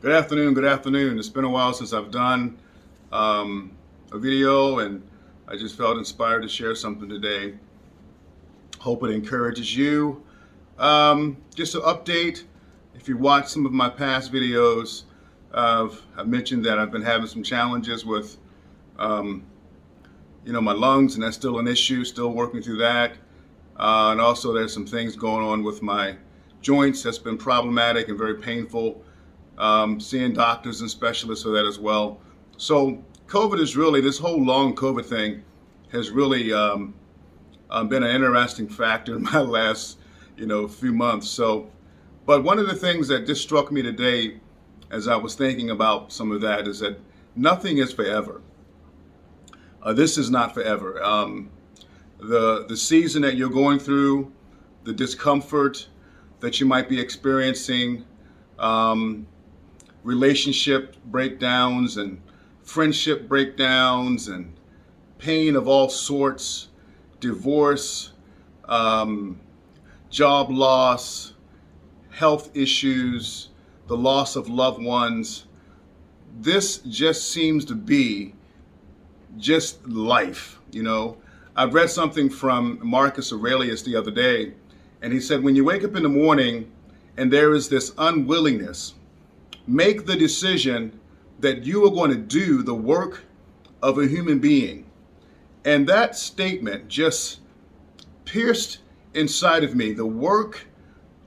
Good afternoon. Good afternoon. It's been a while since I've done a video, and I just felt inspired to share something today. Hope it encourages you. Just to update, if you watch some of my past videos, I've mentioned that I've been having some challenges with, um, my lungs, and that's still an issue. Still working through that, and also there's some things going on with my joints that's been problematic and very painful. Seeing doctors and specialists for that as well. So COVID is really, this whole long COVID thing has really been an interesting factor in my last, few months. So, but one of the things that just struck me today as I was thinking about some of that is that nothing is forever. This is not forever. The season that you're going through, the discomfort that you might be experiencing, relationship breakdowns and friendship breakdowns and pain of all sorts, divorce, job loss, health issues, the loss of loved ones. This just seems to be just life, I've read something from Marcus Aurelius the other day, and he said, when you wake up in the morning and there is this unwillingness, make the decision that you are going to do the work of a human being. And that statement just pierced inside of me, the work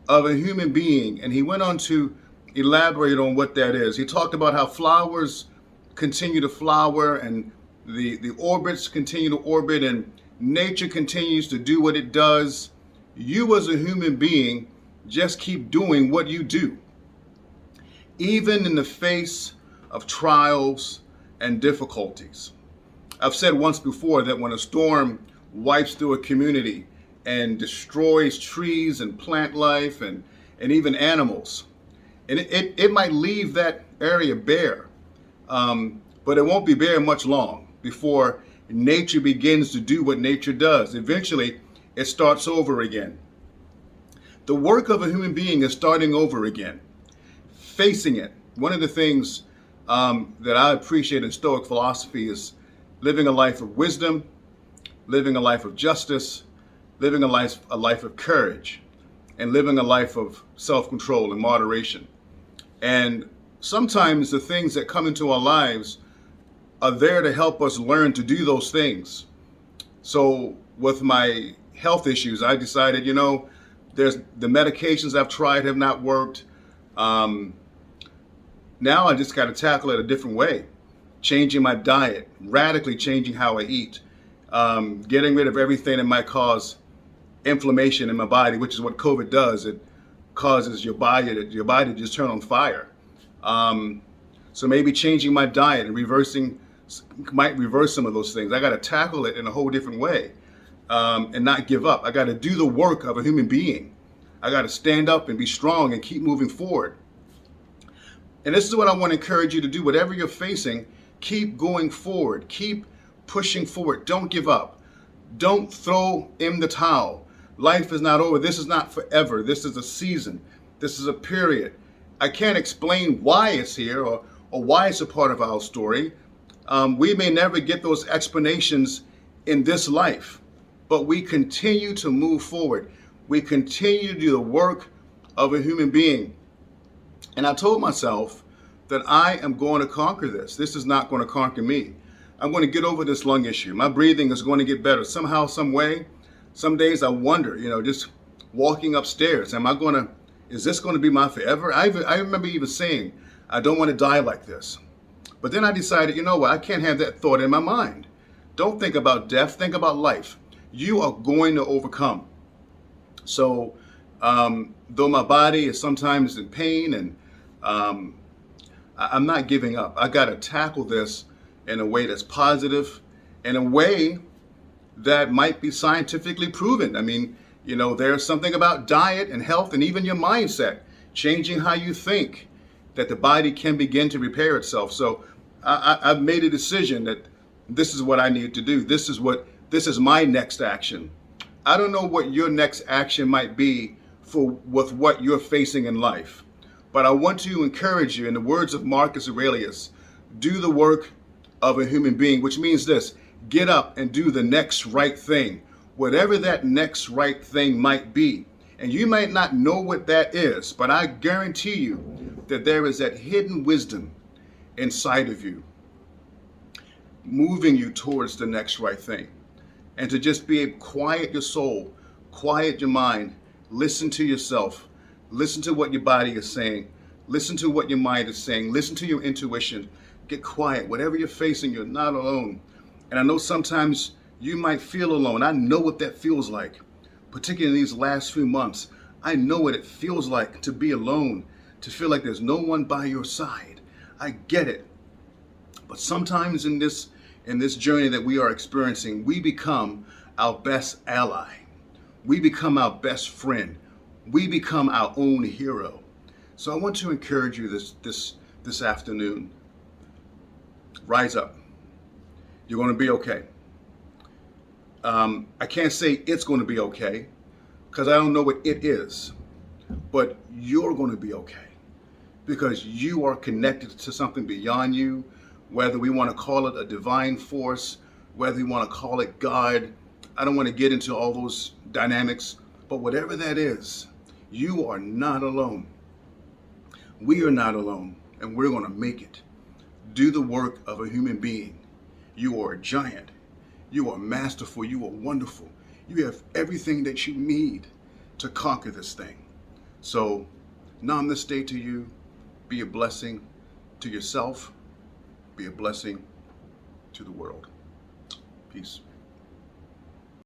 of a human being. And he went on to elaborate on what that is. He talked about how flowers continue to flower and the orbits continue to orbit and nature continues to do what it does. You as a human being just keep doing what you do. Even in the face of trials and difficulties. I've said once before that when a storm wipes through a community and destroys trees and plant life and even animals, and it might leave that area bare, but it won't be bare much long before nature begins to do what nature does. Eventually, it starts over again. The work of a human being is starting over again. Facing it. One of the things that I appreciate in Stoic philosophy is living a life of wisdom, living a life of justice, living a life of courage, and living a life of self-control and moderation. And sometimes the things that come into our lives are there to help us learn to do those things. So with my health issues, I decided, there's the medications I've tried have not worked. Now I just got to tackle it a different way, changing my diet, radically changing how I eat, getting rid of everything that might cause inflammation in my body, which is what COVID does. It causes your body to just turn on fire. So maybe changing my diet and might reverse some of those things. I got to tackle it in a whole different way and not give up. I got to do the work of a human being. I got to stand up and be strong and keep moving forward. And this is what I want to encourage you to do. Whatever you're facing, keep going forward. Keep pushing forward. Don't give up. Don't throw in the towel. Life is not over. This is not forever. This is a season. This is a period. I can't explain why it's here or why it's a part of our story. We may never get those explanations in this life, but we continue to move forward. We continue to do the work of a human being. And I told myself that I am going to conquer this. This is not going to conquer me. I'm going to get over this lung issue. My breathing is going to get better somehow, some way. Some days I wonder, just walking upstairs, is this going to be my forever? I remember even saying, I don't want to die like this. But then I decided, you know what? I can't have that thought in my mind. Don't think about death. Think about life. You are going to overcome. So, though my body is sometimes in pain and I'm not giving up. I got to tackle this in a way that's positive, in a way that might be scientifically proven. I mean, there's something about diet and health and even your mindset, changing how you think, that the body can begin to repair itself. So I've made a decision that this is what I need to do. This is my next action. I don't know what your next action might be with what you're facing in life. But I want to encourage you, in the words of Marcus Aurelius, do the work of a human being, which means this: get up and do the next right thing, whatever that next right thing might be. And you might not know what that is, but I guarantee you that there is that hidden wisdom inside of you moving you towards the next right thing. And to just be able to quiet your soul, quiet your mind, listen to yourself, listen to what your body is saying, listen to what your mind is saying, listen to your intuition, get quiet. Whatever you're facing, you're not alone. And I know sometimes you might feel alone. I know what that feels like, particularly in these last few months. I know what it feels like to be alone, to feel like there's no one by your side. I get it. But sometimes in this journey that we are experiencing, we become our best ally. We become our best friend. We become our own hero. So I want to encourage you this afternoon. Rise up. You're going to be okay. I can't say it's going to be okay because I don't know what it is, but you're going to be okay because you are connected to something beyond you, whether we want to call it a divine force, whether we want to call it God. I don't want to get into all those dynamics, but whatever that is, you are not alone. We are not alone, and we're going to make it. Do the work of a human being. You are a giant. You are masterful. You are wonderful. You have everything that you need to conquer this thing. So, namaste to you. Be a blessing to yourself. Be a blessing to the world. Peace.